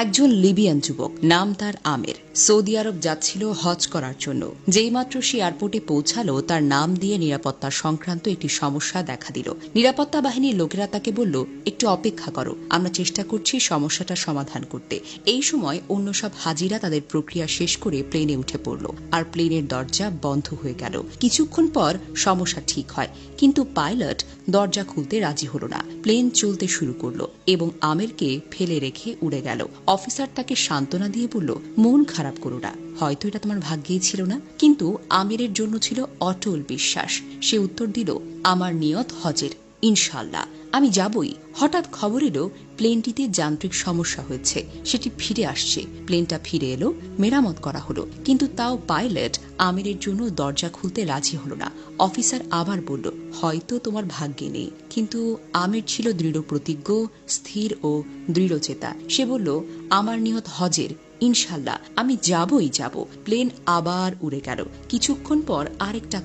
একজন লিবিয়ান যুবক, নাম তার আমের, সৌদি আরব যাচ্ছিল হজ করার জন্য। যেইমাত্র সে এয়ারপোর্টে পৌঁছালো, তার নাম দিয়ে নিরাপত্তা সংক্রান্ত একটি সমস্যা দেখা দিল। নিরাপত্তা বাহিনীর লোকেরা তাকে বলল, একটু অপেক্ষা করো, আমরা চেষ্টা করছি সমস্যাটা সমাধান করতে। এই সময় অন্য সব হাজিরা তাদের প্রক্রিয়া শেষ করে প্লেনে উঠে পড়ল, আর প্লেনের দরজা বন্ধ হয়ে গেল। কিছুক্ষণ পর সমস্যা ঠিক হয়, কিন্তু পাইলট দরজা খুলতে রাজি হল না। প্লেন চলতে শুরু করলো এবং আমেরকে ফেলে রেখে উড়ে গেল। অফিসার তাকে সান্ত্বনা দিয়ে বলল, মন খারাপ করো না, হয়তো এটা তোমার ভাগ্যেই ছিল না। কিন্তু আমিরের জন্য ছিল অটল বিশ্বাস। সে উত্তর দিল, আমার নিয়ত হজের, ইনশাল্লাহ আমি যাবই। হঠাৎ খবর এলো প্লেনটিতে যান্ত্রিক সমস্যা হয়েছে, সেটি ফিরে আসছে। প্লেনটা ফিরে এলো, মেরামত করা হলো, কিন্তু তাও পাইলট আমিরের জন্য দরজা খুলতে রাজি হলো না। অফিসার আবার বলল, হয়তো তোমার ভাগ্যে নেই। কিন্তু আমির ছিল দৃঢ় প্রতিজ্ঞ, স্থির ও দৃঢ়চেতা। সে বলল, আমার নিয়ত হজের, ইনশাল্লাহ আমি যাবই যাব। প্লেন আবার উড়ে গেল। কিছুক্ষণ পর আরেকটা